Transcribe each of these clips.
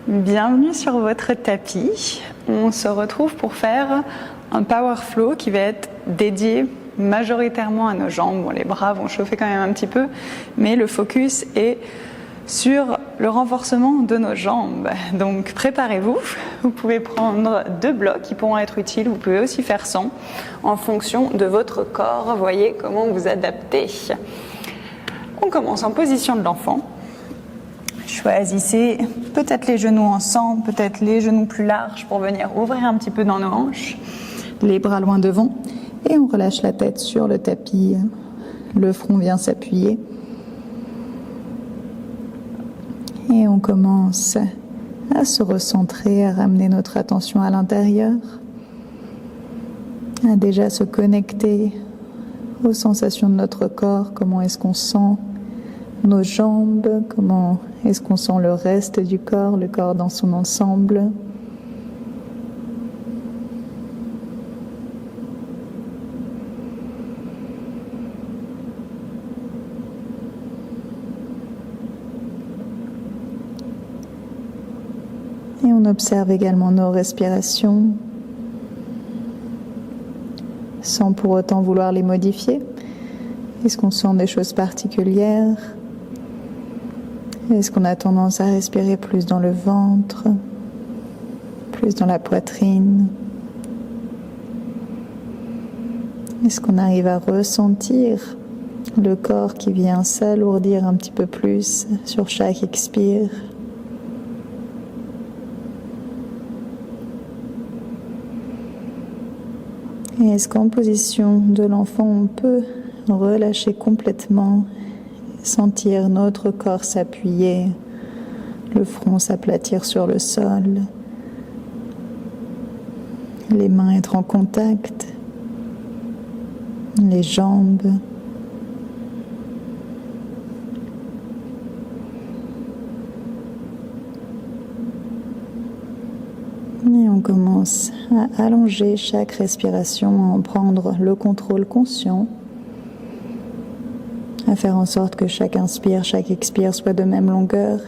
Bienvenue sur votre tapis. On se retrouve pour faire un power flow qui va être dédié majoritairement à nos jambes. Bon, les bras vont chauffer quand même un petit peu, mais le focus est sur le renforcement de nos jambes. Donc préparez-vous, vous pouvez prendre 2 blocs qui pourront être utiles, vous pouvez aussi faire 100 en fonction de votre corps, voyez comment vous adaptez. On commence en position de l'enfant. Choisissez peut-être les genoux ensemble, peut-être les genoux plus larges pour venir ouvrir un petit peu dans nos hanches, les bras loin devant et on relâche la tête sur le tapis, le front vient s'appuyer et on commence à se recentrer, à ramener notre attention à l'intérieur, à déjà se connecter aux sensations de notre corps, comment est-ce qu'on sent nos jambes, comment est-ce qu'on sent le reste du corps, le corps dans son ensemble. Et on observe également nos respirations, sans pour autant vouloir les modifier. Est-ce qu'on sent des choses particulières ? Est-ce qu'on a tendance à respirer plus dans le ventre, plus dans la poitrine? Est-ce qu'on arrive à ressentir le corps qui vient s'alourdir un petit peu plus sur chaque expire? Et est-ce qu'en position de l'enfant, on peut relâcher complètement, sentir notre corps s'appuyer, le front s'aplatir sur le sol, les mains être en contact, les jambes. Et on commence à allonger chaque respiration, à en prendre le contrôle conscient, à faire en sorte que chaque inspire, chaque expire soit de même longueur,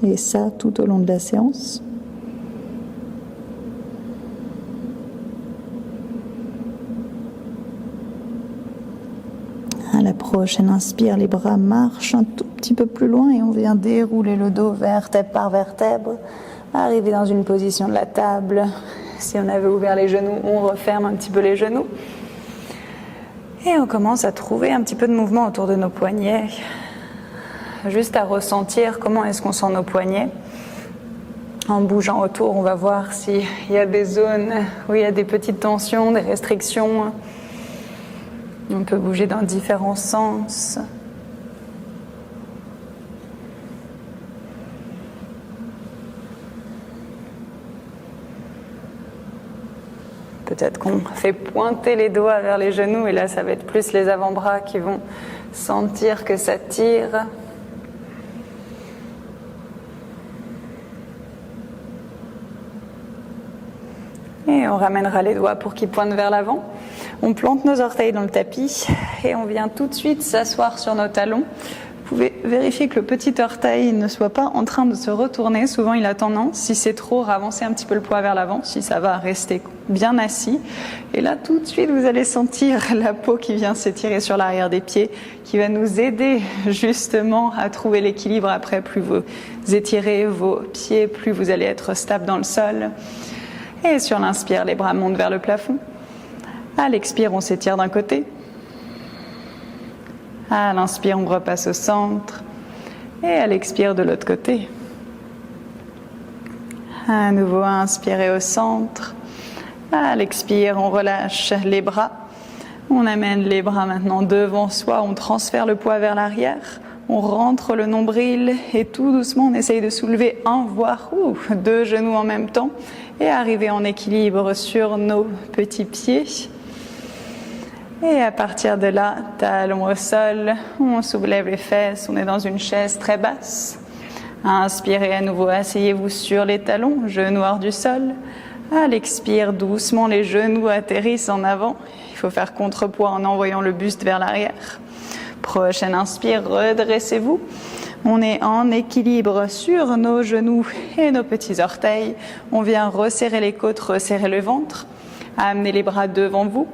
et ça tout au long de la séance. À la prochaine inspire, les bras marchent un tout petit peu plus loin et on vient dérouler le dos vertèbre par vertèbre, arriver dans une position de la table. Si on avait ouvert les genoux, on referme un petit peu les genoux. Et on commence à trouver un petit peu de mouvement autour de nos poignets, juste à ressentir comment est-ce qu'on sent nos poignets. En bougeant autour, on va voir s'il y a des zones où il y a des petites tensions, des restrictions. On peut bouger dans différents sens. Peut-être qu'on fait pointer les doigts vers les genoux et là ça va être plus les avant-bras qui vont sentir que ça tire. Et on ramènera les doigts pour qu'ils pointent vers l'avant. On plante nos orteils dans le tapis et on vient tout de suite s'asseoir sur nos talons. Vous pouvez vérifier que le petit orteil ne soit pas en train de se retourner. Souvent, il a tendance, si c'est trop, à avancer un petit peu le poids vers l'avant. Si ça va, rester bien assis. Et là, tout de suite, vous allez sentir la peau qui vient s'étirer sur l'arrière des pieds, qui va nous aider justement à trouver l'équilibre après. Plus vous étirez vos pieds, plus vous allez être stable dans le sol. Et sur l'inspire, les bras montent vers le plafond. À l'expire, on s'étire d'un côté. À l'inspire, on repasse au centre. Et à l'expire, de l'autre côté. À nouveau, inspirez au centre. À l'expire, on relâche les bras. On amène les bras maintenant devant soi. On transfère le poids vers l'arrière. On rentre le nombril et tout doucement, on essaye de soulever 1 voire 2 genoux en même temps et arriver en équilibre sur nos petits pieds. Et à partir de là, talons au sol, on soulève les fesses, on est dans une chaise très basse. Inspirez à nouveau, asseyez-vous sur les talons, genoux hors du sol. À l'expire, doucement, les genoux atterrissent en avant. Il faut faire contrepoids en envoyant le buste vers l'arrière. Prochaine inspire, redressez-vous. On est en équilibre sur nos genoux et nos petits orteils. On vient resserrer les côtes, resserrer le ventre. Amenez les bras devant vous.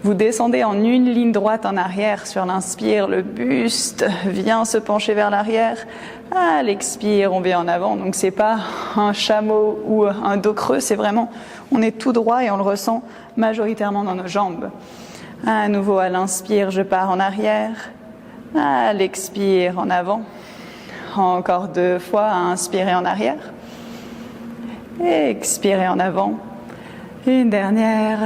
Vous descendez en une ligne droite en arrière. Sur l'inspire, le buste vient se pencher vers l'arrière. À l'expire, on vient en avant. Donc c'est pas un chameau ou un dos creux, c'est vraiment, on est tout droit et on le ressent majoritairement dans nos jambes. À nouveau, à l'inspire, je pars en arrière. À l'expire, en avant. Encore 2 fois, à inspirer en arrière. Expirez en avant. Une dernière.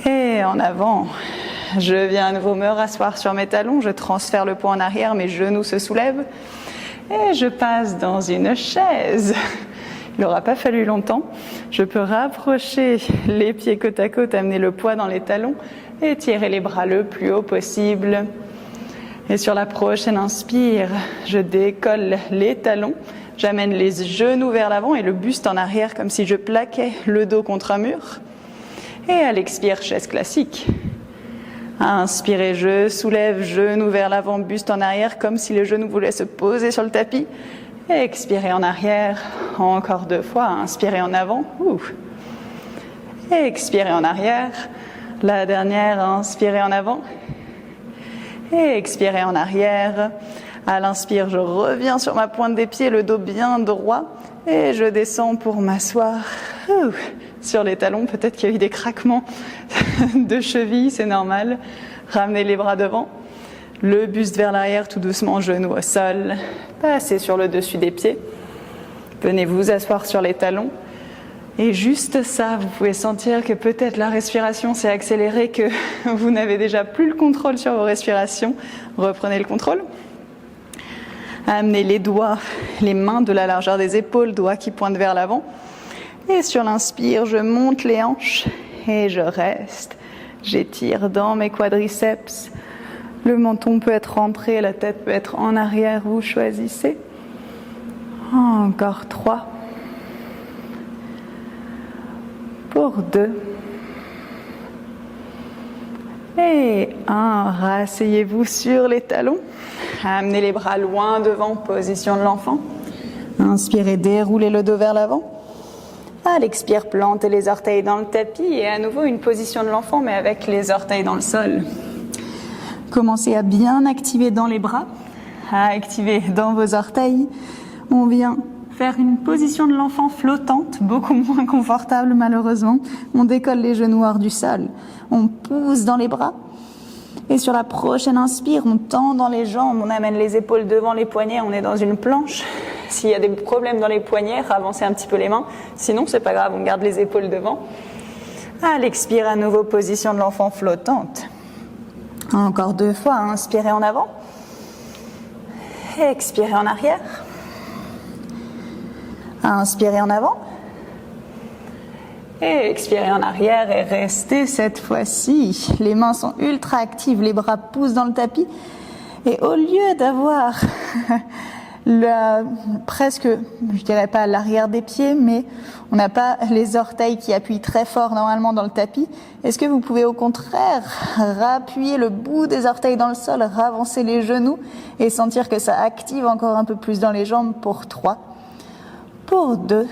Et en avant. Je viens à nouveau me rasseoir sur mes talons. Je transfère le poids en arrière, mes genoux se soulèvent. Et je passe dans une chaise. Il n'aura pas fallu longtemps. Je peux rapprocher les pieds côte à côte, amener le poids dans les talons et tirer les bras le plus haut possible. Et sur la prochaine inspire, je décolle les talons. J'amène les genoux vers l'avant et le buste en arrière comme si je plaquais le dos contre un mur. Et à l'expire, chaise classique. À inspirer, je soulève, genoux vers l'avant, buste en arrière comme si le genou voulait se poser sur le tapis. Et expirez en arrière, encore 2 fois, inspirez en avant. Et expirez en arrière. La dernière, inspirez en avant. Et expirez en arrière. À l'inspire, je reviens sur ma pointe des pieds, le dos bien droit. Et je descends pour m'asseoir sur les talons. Peut-être qu'il y a eu des craquements de cheville, c'est normal. Ramenez les bras devant. Le buste vers l'arrière, tout doucement, genoux au sol. Passez sur le dessus des pieds. Venez vous asseoir sur les talons. Et juste ça, vous pouvez sentir que peut-être la respiration s'est accélérée, que vous n'avez déjà plus le contrôle sur vos respirations. Reprenez le contrôle. Amenez les doigts, les mains de la largeur des épaules, doigts qui pointent vers l'avant. Et sur l'inspire, je monte les hanches et je reste. J'étire dans mes quadriceps. Le menton peut être rentré, la tête peut être en arrière, vous choisissez. Encore 3. Pour 2. Et 1. Rasseyez-vous sur les talons. Amenez les bras loin devant, position de l'enfant. Inspirez, déroulez le dos vers l'avant. À l'expire, plantez les orteils dans le tapis et à nouveau une position de l'enfant mais avec les orteils dans le sol. Commencez à bien activer dans les bras, à activer dans vos orteils. On vient faire une position de l'enfant flottante, beaucoup moins confortable malheureusement. On décolle les genoux hors du sol, on pousse dans les bras. Et sur la prochaine inspire, on tend dans les jambes, on amène les épaules devant les poignets, on est dans une planche. S'il y a des problèmes dans les poignets, avancez un petit peu les mains. Sinon, c'est pas grave, on garde les épaules devant. À l'expire, à nouveau, position de l'enfant flottante. Encore 2 fois, inspirez en avant. Expirez en arrière. Inspirez en avant. Et expirez en arrière et restez cette fois-ci. Les mains sont ultra actives, les bras poussent dans le tapis. Et au lieu d'avoir presque, je dirais pas l'arrière des pieds, mais on n'a pas les orteils qui appuient très fort normalement dans le tapis. Est-ce que vous pouvez au contraire appuyer le bout des orteils dans le sol, ravancer les genoux et sentir que ça active encore un peu plus dans les jambes pour 3, pour 2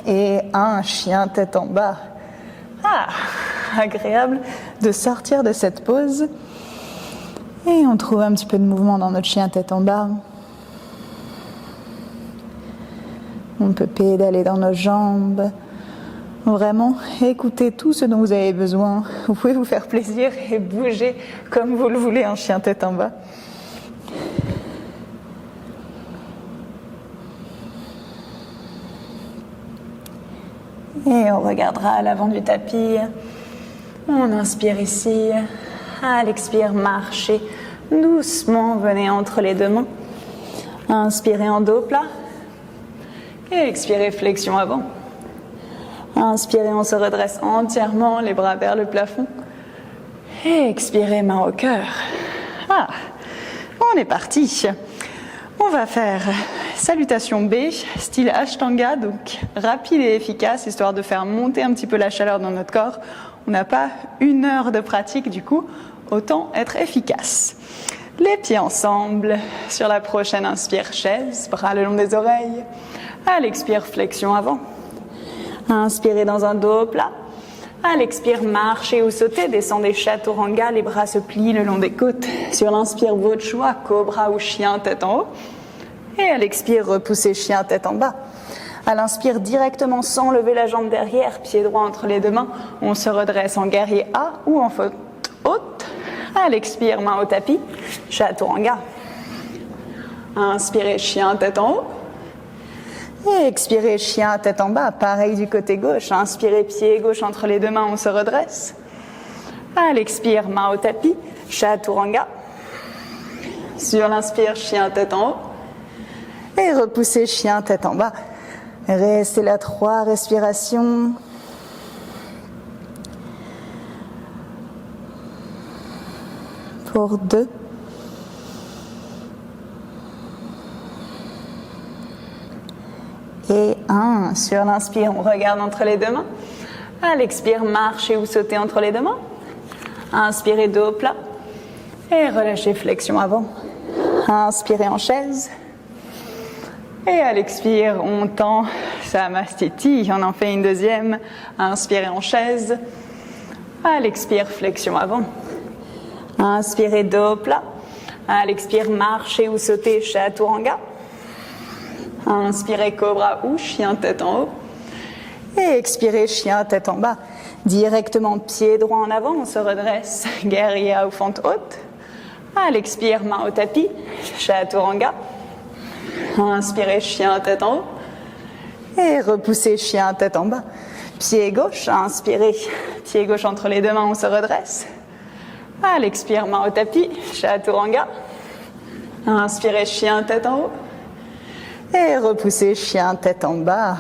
et 1, chien tête en bas. Agréable de sortir de cette pause. Et on trouve un petit peu de mouvement dans notre chien tête en bas. On peut pédaler dans nos jambes. Vraiment, écoutez tout ce dont vous avez besoin. Vous pouvez vous faire plaisir et bouger comme vous le voulez en chien tête en bas. Et on regardera à l'avant du tapis. On inspire ici. À l'expire, marchez doucement. Venez entre les 2 mains. Inspirez en dos plat. Et expirez, flexion avant. Inspirez, on se redresse entièrement, les bras vers le plafond. Et expirez, main au cœur. On est parti. On va faire salutation B, style Ashtanga, donc rapide et efficace, histoire de faire monter un petit peu la chaleur dans notre corps. On n'a pas 1 heure de pratique, du coup, autant être efficace. Les pieds ensemble. Sur la prochaine inspire, chaise, bras le long des oreilles. À l'expire, flexion avant. Inspirez dans un dos plat. À l'expire, marchez ou sautez, descendez chaturanga, les bras se plient le long des côtes. Sur l'inspire, votre choix, cobra ou chien, tête en haut. Et à l'expire, repoussez chien, tête en bas. À l'inspire, directement sans lever la jambe derrière, pied droit entre les deux mains, on se redresse en guerrier A ou en faute haute. À l'expire, main au tapis, chaturanga. Inspirez, chien, tête en haut. Et expirez, chien, tête en bas. Pareil du côté gauche. Inspirez, pied gauche entre les deux mains, on se redresse. À l'expire, main au tapis, chaturanga. Sur l'inspire, chien, tête en haut. Et repoussez, chien, tête en bas. Restez là 3 respirations. Pour 2. Et 1. Sur l'inspire, on regarde entre les deux mains. À l'expire, marchez ou sautez entre les deux mains. Inspirez, dos plat. Et relâchez, flexion avant. Inspirez en chaise. Et à l'expire, on tend Samastiti. On en fait une deuxième. Inspirez en chaise. À l'expire, flexion avant. Inspirez, dos plat. À l'expire, marchez ou sautez, chaturanga. Inspirez, cobra ou chien, tête en haut. Et expirez, chien, tête en bas. Directement, pied droit en avant, on se redresse. Guerrier ou fente haute. À l'expire, main au tapis, chaturanga. Inspirez, chien, tête en haut. Et repoussez, chien, tête en bas. Pied gauche, inspirez. Pied gauche entre les deux mains, on se redresse. À l'expire, main au tapis, chaturanga. Inspirez, chien, tête en haut. Et repoussez, chien, tête en bas.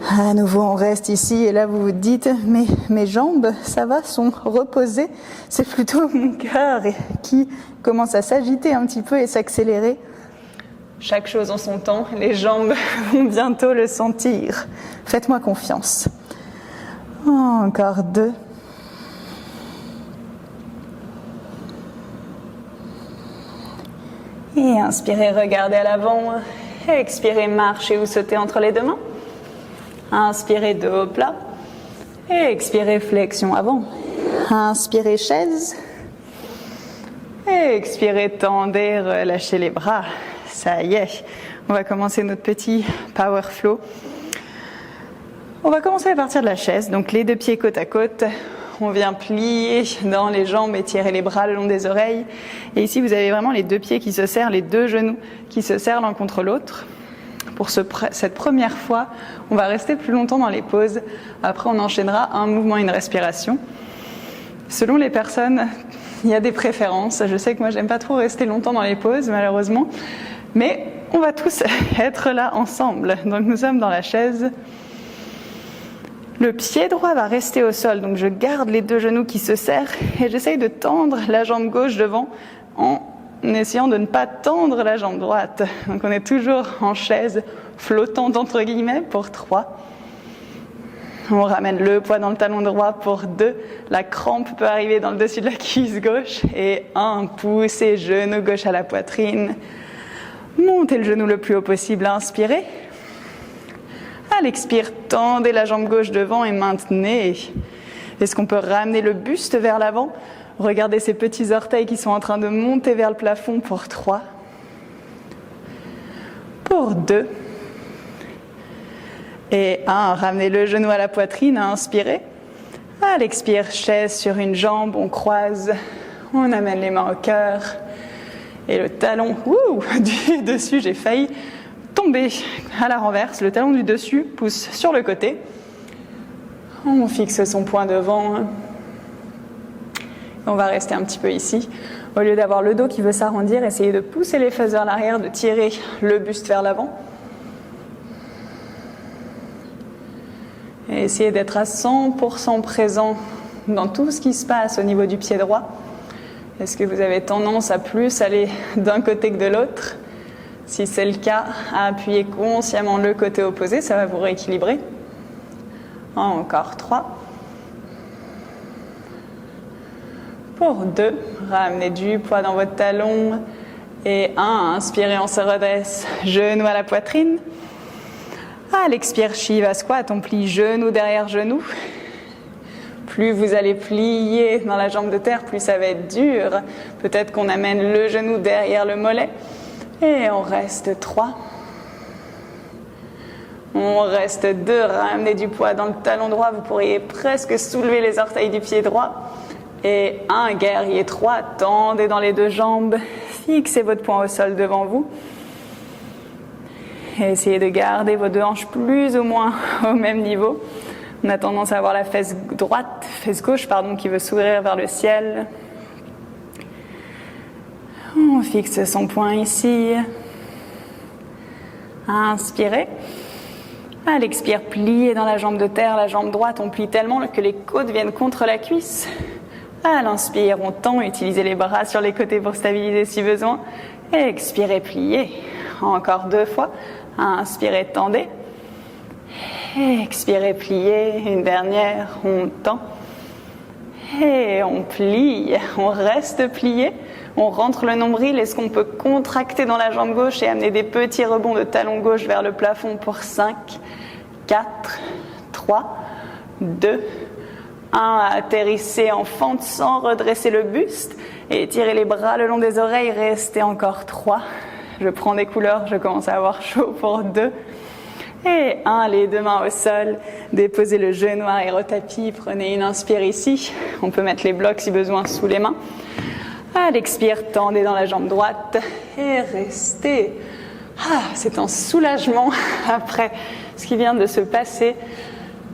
À nouveau, on reste ici et là, vous vous dites, mais mes jambes, ça va, sont reposées. C'est plutôt mon cœur qui commence à s'agiter un petit peu et s'accélérer. Chaque chose en son temps, les jambes vont bientôt le sentir. Faites-moi confiance. Encore 2. Et inspirez, regardez à l'avant. Expirez, marchez ou sautez entre les deux mains. Inspirez, dos plat. Et expirez, flexion avant. Inspirez, chaise. Et expirez, tendez, relâchez les bras. Ça y est, on va commencer notre petit power flow. On va commencer à partir de la chaise. Donc les 2 pieds côte à côte. On vient plier dans les jambes, étirer les bras le long des oreilles. Et ici, vous avez vraiment les 2 pieds qui se serrent, les 2 genoux qui se serrent l'un contre l'autre. Pour cette première fois, on va rester plus longtemps dans les pauses. Après, on enchaînera un mouvement et une respiration. Selon les personnes, il y a des préférences. Je sais que moi, j'aime pas trop rester longtemps dans les pauses, malheureusement. Mais on va tous être là ensemble. Donc, nous sommes dans la chaise. Le pied droit va rester au sol, donc je garde les 2 genoux qui se serrent et j'essaye de tendre la jambe gauche devant en essayant de ne pas tendre la jambe droite. Donc on est toujours en chaise flottante entre guillemets pour 3. On ramène le poids dans le talon droit pour 2. La crampe peut arriver dans le dessus de la cuisse gauche. Et 1, poussez genou gauche à la poitrine. Montez le genou le plus haut possible, inspirez. À l'expire, tendez la jambe gauche devant et maintenez. Est-ce qu'on peut ramener le buste vers l'avant? Regardez ces petits orteils qui sont en train de monter vers le plafond pour 3. Pour 2. Et 1, ramenez le genou à la poitrine, inspirez. À l'expire, chaise sur une jambe, on croise. On amène les mains au cœur. Et le talon, du dessus, j'ai failli tomber à la renverse. Le talon du dessus pousse sur le côté. On fixe son poing devant. On va rester un petit peu ici. Au lieu d'avoir le dos qui veut s'arrondir, essayez de pousser les fesses vers l'arrière, de tirer le buste vers l'avant. Et essayez d'être à 100% présent dans tout ce qui se passe au niveau du pied droit. Est-ce que vous avez tendance à plus aller d'un côté que de l'autre? Si c'est le cas, à appuyer consciemment le côté opposé, ça va vous rééquilibrer. Encore 3. Pour 2, ramenez du poids dans votre talon. Et 1, inspirez, on se redresse, genou à la poitrine. À l'expire, Shiva Squat, on plie genou derrière genou. Plus vous allez plier dans la jambe de terre, plus ça va être dur. Peut-être qu'on amène le genou derrière le mollet. Et on reste 3. On reste 2, ramenez du poids dans le talon droit. Vous pourriez presque soulever les orteils du pied droit. Et 1, guerrier 3, tendez dans les 2 jambes. Fixez votre poing au sol devant vous. Et essayez de garder vos 2 hanches plus ou moins au même niveau. On a tendance à avoir la fesse gauche, qui veut s'ouvrir vers le ciel. On fixe son poing ici. Inspirez. À l'expire, pliez dans la jambe de terre, la jambe droite. On plie tellement que les côtes viennent contre la cuisse. À l'inspire, on tend, utilisez les bras sur les côtés pour stabiliser si besoin. Et expirez, pliez. Encore 2 fois. Inspirez, tendez. Et expirez, pliez. Une dernière, on tend. Et on plie. On reste plié. On rentre le nombril. Est-ce qu'on peut contracter dans la jambe gauche et amener des petits rebonds de talon gauche vers le plafond pour 5, 4, 3, 2, 1, atterrissez en fente sans redresser le buste et étirez les bras le long des oreilles, restez encore 3. Je prends des couleurs, je commence à avoir chaud pour 2. Et 1, les 2 mains au sol, déposez le genou arrière au tapis, prenez une inspire ici. On peut mettre les blocs si besoin sous les mains. À l'expire, tendez dans la jambe droite et restez. C'est un soulagement après ce qui vient de se passer.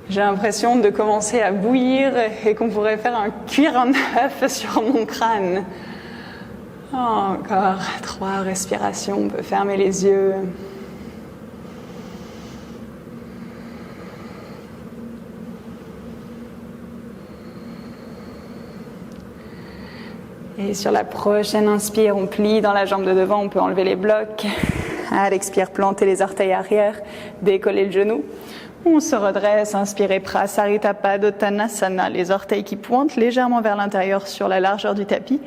J'ai l'impression de commencer à bouillir et qu'on pourrait faire un cuir en œuf sur mon crâne. Encore 3 respirations, on peut fermer les yeux. Et sur la prochaine inspire, on plie dans la jambe de devant, on peut enlever les blocs. À l'expire, plantez les orteils arrière, décollez le genou. On se redresse, inspirez Prasarita Padottanasana, les orteils qui pointent légèrement vers l'intérieur sur la largeur du tapis.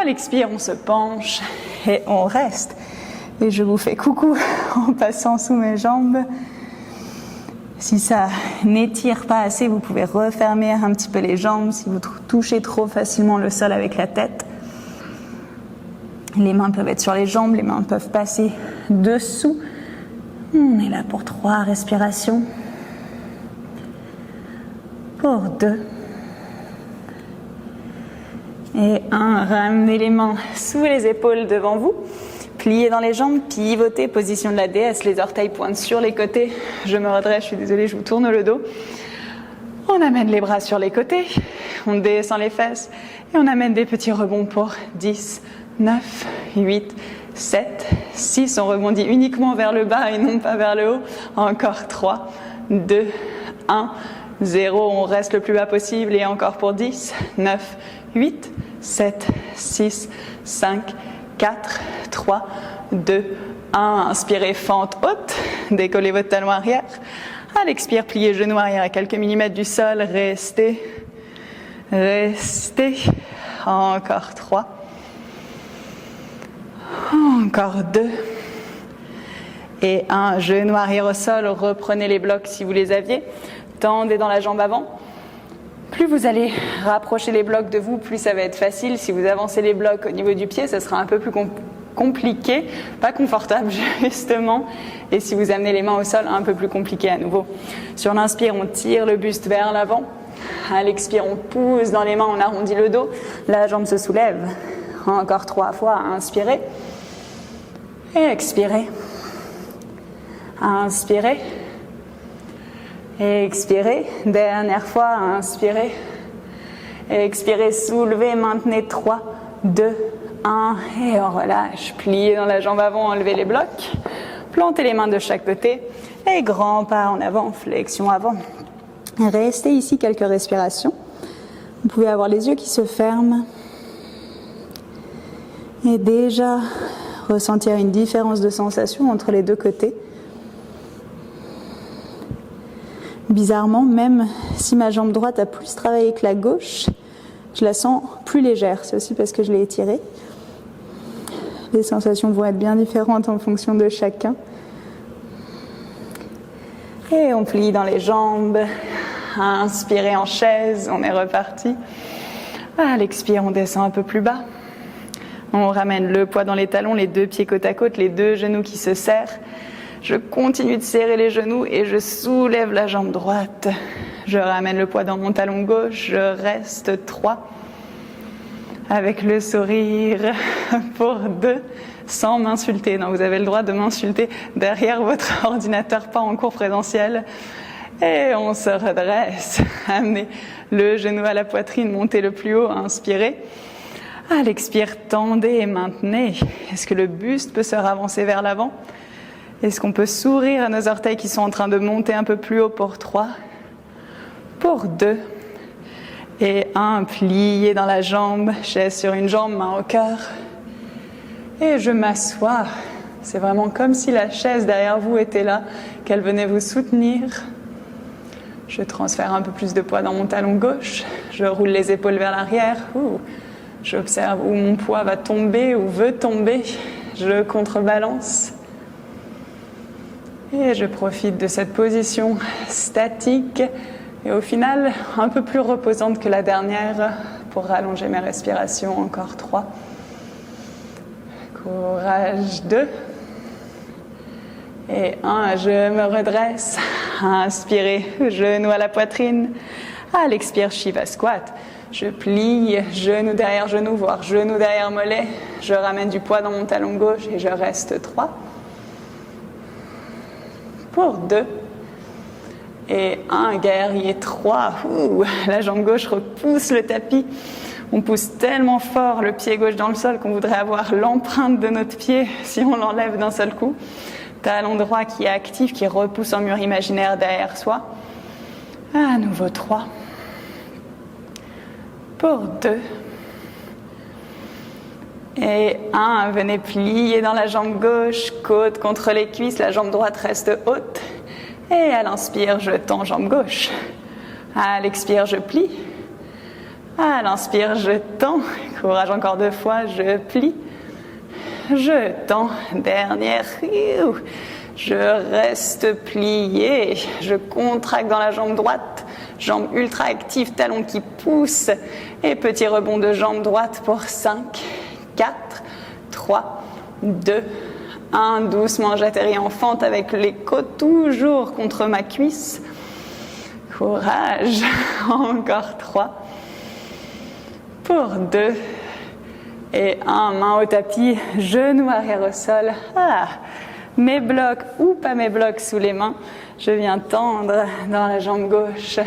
À l'expire, on se penche et on reste. Et je vous fais coucou en passant sous mes jambes. Si ça n'étire pas assez, vous pouvez refermer un petit peu les jambes si vous touchez trop facilement le sol avec la tête. Les mains peuvent être sur les jambes, les mains peuvent passer dessous. On est là pour 3 respirations. Pour 2. Et 1, ramenez les mains sous les épaules devant vous. Pliez dans les jambes, pivotez, position de la déesse, les orteils pointent sur les côtés. Je me redresse, je suis désolée, je vous tourne le dos. On amène les bras sur les côtés, on descend les fesses et on amène des petits rebonds pour 10, 9, 8, 7, 6. On rebondit uniquement vers le bas et non pas vers le haut. Encore 3, 2, 1, 0. On reste le plus bas possible et encore pour 10, 9, 8, 7, 6, 5, 4, 3, 2, 1. Inspirez, fente haute. Décollez votre talon arrière. À l'expire, pliez genou arrière à quelques millimètres du sol. Restez. Restez. Encore 3. Encore 2. Et 1. Genou arrière au sol. Reprenez les blocs si vous les aviez. Tendez dans la jambe avant. Plus vous allez rapprocher les blocs de vous, plus ça va être facile. Si vous avancez les blocs au niveau du pied, ça sera un peu plus compliqué, pas confortable justement. Et si vous amenez les mains au sol, un peu plus compliqué à nouveau. Sur l'inspire, on tire le buste vers l'avant. À l'expire, on pousse dans les mains, on arrondit le dos. La jambe se soulève. Encore 3 fois. Inspirez. Et expirez. Inspirez. Et expirez. Dernière fois. Inspirez. Et expirez. Soulevez. Maintenez 3, 2, 1. Et on relâche. Pliez dans la jambe avant. Enlevez les blocs. Plantez les mains de chaque côté. Et grand pas en avant. Flexion avant. Restez ici quelques respirations. Vous pouvez avoir les yeux qui se ferment. Et déjà ressentir une différence de sensation entre les deux côtés. Bizarrement, même si ma jambe droite a plus travaillé que la gauche, je la sens plus légère. C'est aussi parce que je l'ai étirée. Les sensations vont être bien différentes en fonction de chacun. Et on plie dans les jambes. Inspirez en chaise, on est reparti. À l'expire, on descend un peu plus bas. On ramène le poids dans les talons, les deux pieds côte à côte, les deux genoux qui se serrent. Je continue de serrer les genoux et je soulève la jambe droite. Je ramène le poids dans mon talon gauche, je reste 3. Avec le sourire pour 2, sans m'insulter. Non, vous avez le droit de m'insulter derrière votre ordinateur, pas en cours présentiel. Et on se redresse. Amenez le genou à la poitrine, montez le plus haut, inspirez. À l'expire, tendez et maintenez. Est-ce que le buste peut se ravancer vers l'avant? Est-ce qu'on peut sourire à nos orteils qui sont en train de monter un peu plus haut pour 3, pour 2, et 1, plié dans la jambe, chaise sur une jambe, main au cœur. Et je m'assois. C'est vraiment comme si la chaise derrière vous était là, qu'elle venait vous soutenir. Je transfère un peu plus de poids dans mon talon gauche. Je roule les épaules vers l'arrière. J'observe où mon poids va tomber ou veut tomber. Je contrebalance. Et je profite de cette position statique et au final un peu plus reposante que la dernière pour rallonger mes respirations. Encore 3. Courage, 2. Et 1, je me redresse. Inspirez, genou à la poitrine. À l'expire, Shiva Squat. Je plie, genou derrière genou, voire genou derrière mollet. Je ramène du poids dans mon talon gauche et je reste 3. Pour 2. Et 1, guerrier 3. La jambe gauche repousse le tapis. On pousse tellement fort le pied gauche dans le sol qu'on voudrait avoir l'empreinte de notre pied si on l'enlève d'un seul coup. Talon droit qui est actif, qui repousse en mur imaginaire derrière soi. À nouveau 3. Pour 2. Et 1, venez plier dans la jambe gauche, côte contre les cuisses, la jambe droite reste haute. Et à l'inspire, je tends jambe gauche. À l'expire, je plie. À l'inspire, je tends. Courage encore 2 fois, je plie. Je tends. Dernière. Je reste plié. Je contracte dans la jambe droite. Jambe ultra active, talon qui pousse. Et petit rebond de jambe droite pour 5, 4, 3, 2, 1. Doucement, j'atterris en fente avec les côtes toujours contre ma cuisse. Courage. Encore 3. Pour 2. Et 1, main au tapis, genou arrière au sol. Mes blocs ou pas mes blocs sous les mains. Je viens tendre dans la jambe gauche.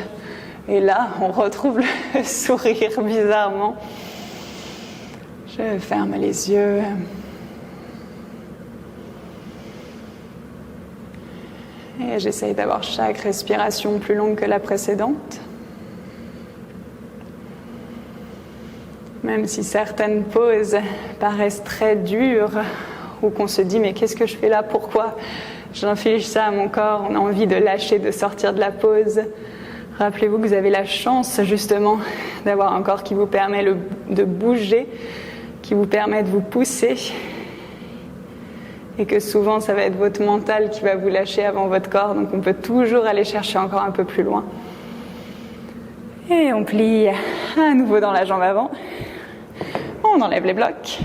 Et là, on retrouve le sourire bizarrement. Je ferme les yeux. Et j'essaye d'avoir chaque respiration plus longue que la précédente. Même si certaines pauses paraissent très dures, ou qu'on se dit « mais qu'est-ce que je fais là? Pourquoi j'inflige ça à mon corps ?» On a envie de lâcher, de sortir de la pause. Rappelez-vous que vous avez la chance justement d'avoir un corps qui vous permet de bouger, qui vous permet de vous pousser, et que souvent ça va être votre mental qui va vous lâcher avant votre corps, donc on peut toujours aller chercher encore un peu plus loin. Et on plie à nouveau dans la jambe avant. On enlève les blocs.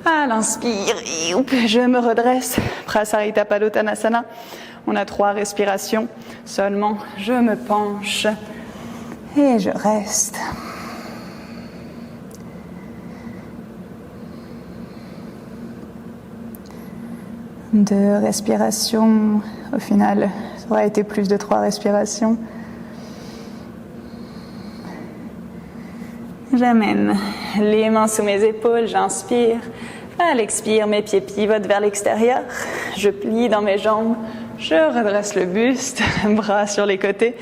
À l'inspire, je me redresse. Prasarita Padottanasana. On a 3 respirations seulement. Je me penche et je reste. Deux respirations. Au final, ça aurait été plus de 3 respirations. J'amène les mains sous mes épaules, j'inspire. À l'expire, mes pieds pivotent vers l'extérieur. Je plie dans mes jambes, je redresse le buste, bras sur les côtés.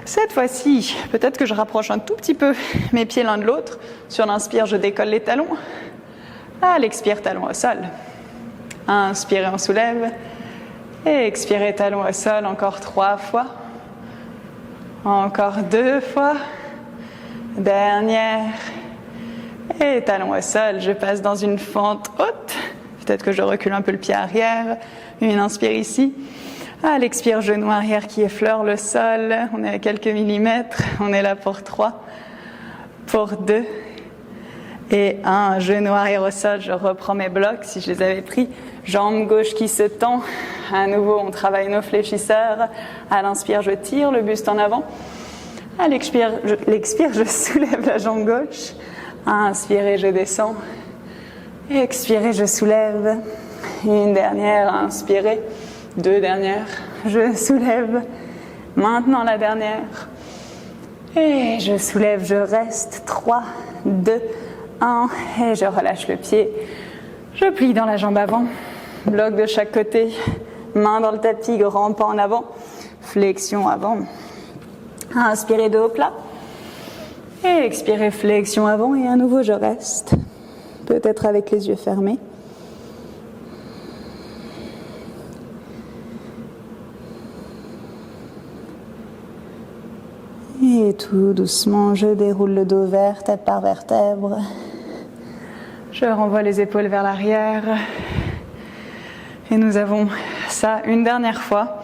Cette fois-ci, peut-être que je rapproche un tout petit peu mes pieds l'un de l'autre. Sur l'inspire, je décolle les talons. À l'expire, talons au sol. Inspirez, on soulève. Et expirez, talons au sol, encore 3 fois. Encore 2 fois. Dernière. Et talon au sol, je passe dans une fente haute. Peut-être que je recule un peu le pied arrière. Une inspire ici. À l'expire, genou arrière qui effleure le sol. On est à quelques millimètres. On est là pour 3, pour 2 et 1. Genou arrière au sol, je reprends mes blocs si je les avais pris. Jambe gauche qui se tend. À nouveau, on travaille nos fléchisseurs. À l'inspire, je tire le buste en avant. À l'expire, je soulève la jambe gauche. À inspirer, je descends. Expirer, je soulève. Une dernière, à inspirer. 2 dernières, je soulève. Maintenant la dernière. Et je soulève, je reste. 3, 2, 1. Et je relâche le pied. Je plie dans la jambe avant. Bloc de chaque côté. Main dans le tapis, grand pas en avant. Flexion avant. Inspirez dos plat. Et expirez, flexion avant. Et à nouveau, je reste. Peut-être avec les yeux fermés. Et tout doucement, je déroule le dos vertèbre par vertèbre. Je renvoie les épaules vers l'arrière. Et nous avons ça une dernière fois,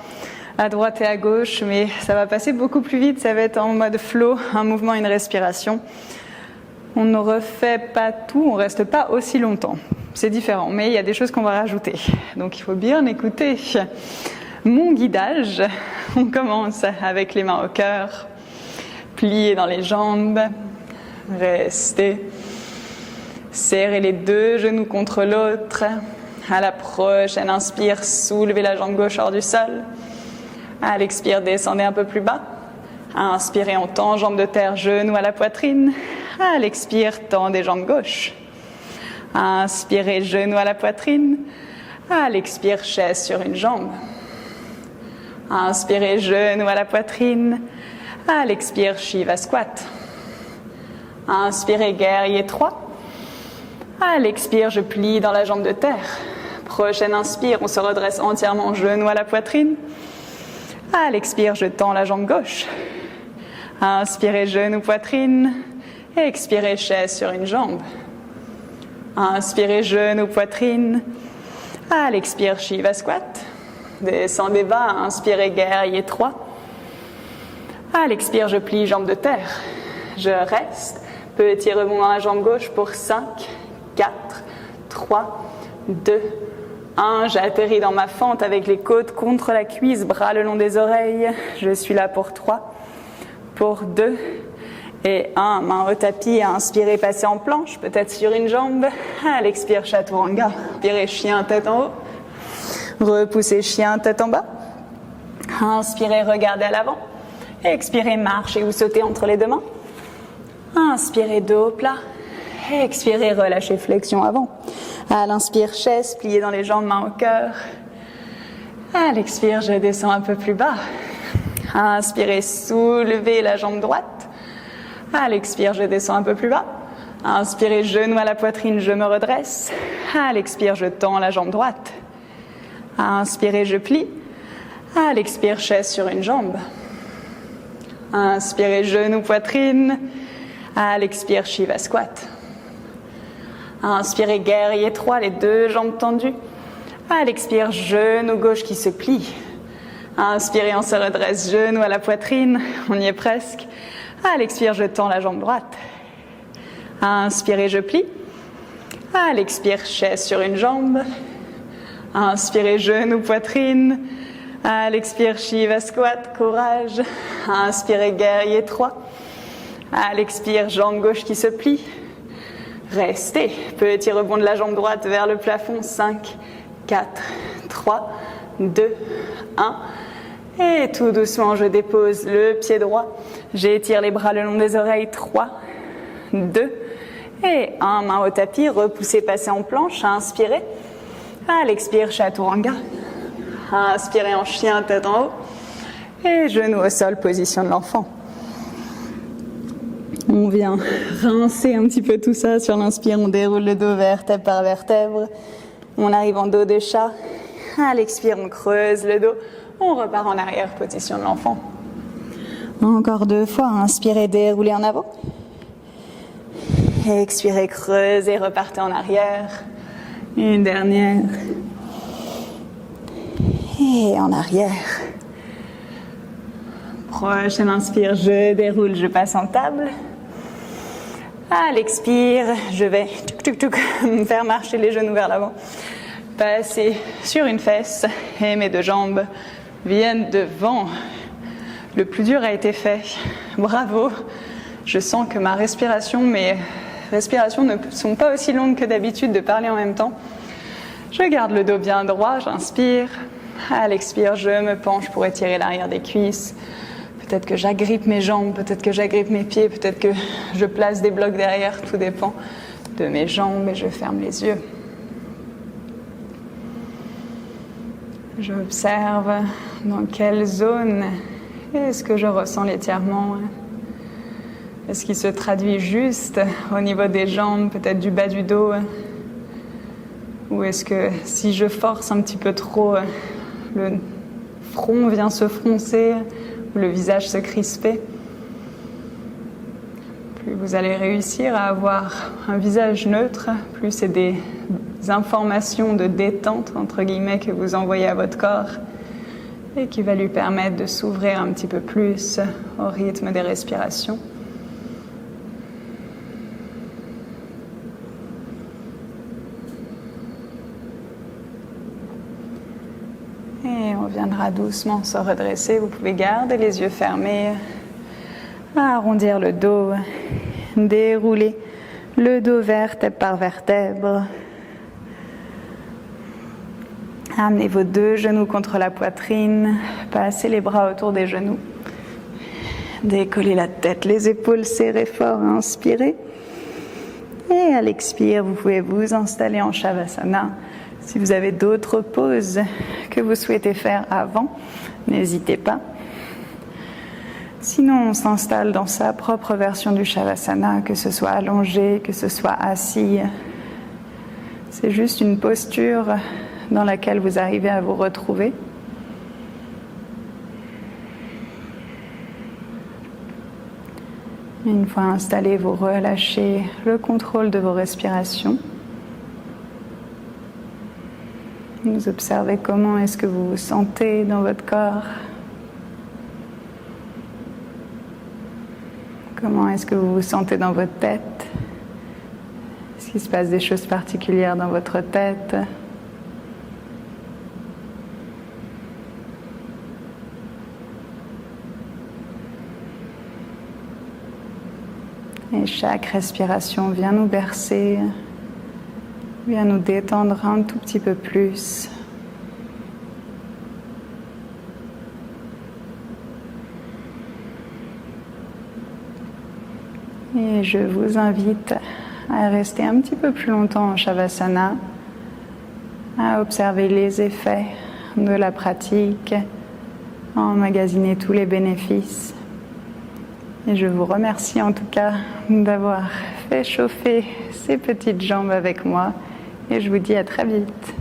à droite et à gauche, mais ça va passer beaucoup plus vite, ça va être en mode flow, un mouvement, une respiration. On ne refait pas tout, on ne reste pas aussi longtemps. C'est différent, mais il y a des choses qu'on va rajouter. Donc il faut bien écouter mon guidage. On commence avec les mains au cœur. Pliez dans les jambes, restez, serrez les 2 genoux contre l'autre. À la prochaine inspire, soulevez la jambe gauche hors du sol. À l'expire, descendez un peu plus bas. Inspirez, on tend, jambe de terre, genou à la poitrine. À l'expire, tendez jambes gauche. Inspirez, genou à la poitrine. À l'expire, chaise sur une jambe. Inspirez, genou à la poitrine. À l'expire, Shiva squat. Inspirez, guerrier 3. À l'expire, je plie dans la jambe de terre. Prochaine inspire, on se redresse entièrement, genou à la poitrine. À l'expire, je tends la jambe gauche. Inspirez, genou, poitrine. Expirez, chaise sur une jambe. Inspirez, genou, poitrine. À l'expire, Shiva squat. Descendez bas, inspirez, guerrier 3. À l'expire, je plie jambe de terre. Je reste. Petit rebond dans la jambe gauche pour 5, 4, 3, 2, 1. J'atterris dans ma fente avec les côtes contre la cuisse, bras le long des oreilles. Je suis là pour 3, pour 2 et 1. Main au tapis, inspirez, passez en planche, peut-être sur une jambe. À l'expire, chaturanga. Inspirez, chien, tête en haut. Repoussez, chien, tête en bas. Inspirez, regardez à l'avant. Expirez, marchez ou sautez entre les 2 mains. Inspirez, dos plat. Expirez, relâchez, flexion avant. À l'inspire, chaise, pliez dans les jambes, main au cœur. À l'expire, je descends un peu plus bas. Inspirez, soulevez la jambe droite. À l'expire, je descends un peu plus bas. Inspirez, genou à la poitrine, je me redresse. À l'expire, je tends la jambe droite. Inspirez, je plie. À l'expire, chaise sur une jambe. Inspirez, genou, poitrine. À l'expire, Shiva squat. Inspirez, guerrier 3, les 2 jambes tendues. À l'expire, genou gauche qui se plie. Inspirez, on se redresse, genou à la poitrine. On y est presque. À l'expire, je tends la jambe droite. Inspirez, je plie. À l'expire, chaise sur une jambe. Inspirez, genou, poitrine. À l'expire, Shiva squat, courage. Inspirez, guerrier 3. À l'expire, jambe gauche qui se plie. Restez. Petit rebond de la jambe droite vers le plafond. 5, 4, 3, 2, 1. Et tout doucement, je dépose le pied droit. J'étire les bras le long des oreilles. 3, 2 et 1. Main au tapis. Repoussez, passez en planche. Inspirez. À l'expire, chaturanga. Inspirez en chien, tête en haut. Et genoux au sol, position de l'enfant. On vient rincer un petit peu tout ça. Sur l'inspire, on déroule le dos vertèbre par vertèbre. On arrive en dos de chat. À l'expire, on creuse le dos. On repart en arrière, position de l'enfant. Encore 2 fois. Inspirez, déroulez en avant. Expirez, creusez, repartez en arrière. Une dernière. Et en arrière. Prochaine inspire, je déroule, je passe en table. À l'expire, je vais faire marcher les genoux vers l'avant. Passer sur une fesse et mes deux jambes viennent devant. Le plus dur a été fait. Bravo. Je sens que mes respirations ne sont pas aussi longues que d'habitude de parler en même temps. Je garde le dos bien droit, j'inspire. À l'expire, je me penche pour étirer l'arrière des cuisses. Peut-être que j'agrippe mes jambes, peut-être que j'agrippe mes pieds, peut-être que je place des blocs derrière, tout dépend de mes jambes et je ferme les yeux. J'observe dans quelle zone est-ce que je ressens l'étirement. Est-ce qu'il se traduit juste au niveau des jambes, peut-être du bas du dos? Ou est-ce que si je force un petit peu trop, le front vient se froncer, ou le visage se crisper? Plus vous allez réussir à avoir un visage neutre, plus c'est des informations de détente, entre guillemets, que vous envoyez à votre corps et qui va lui permettre de s'ouvrir un petit peu plus au rythme des respirations. Et on viendra doucement se redresser. Vous pouvez garder les yeux fermés, arrondir le dos, dérouler le dos vertèbre par vertèbre. Amenez vos deux genoux contre la poitrine, passez les bras autour des genoux. Décollez la tête, les épaules serrées fort, inspirez. Et à l'expire, vous pouvez vous installer en Shavasana. Si vous avez d'autres pauses que vous souhaitez faire avant, n'hésitez pas. Sinon, on s'installe dans sa propre version du Shavasana, que ce soit allongé, que ce soit assis. C'est juste une posture dans laquelle vous arrivez à vous retrouver. Une fois installé, vous relâchez le contrôle de vos respirations. Vous observez comment est-ce que vous vous sentez dans votre corps. Comment est-ce que vous vous sentez dans votre tête? Est-ce qu'il se passe des choses particulières dans votre tête? Et chaque respiration vient nous bercer, vient nous détendre un tout petit peu plus. Et je vous invite à rester un petit peu plus longtemps en Shavasana, à observer les effets de la pratique, à emmagasiner tous les bénéfices. Et je vous remercie en tout cas d'avoir fait chauffer ces petites jambes avec moi. Et je vous dis à très vite.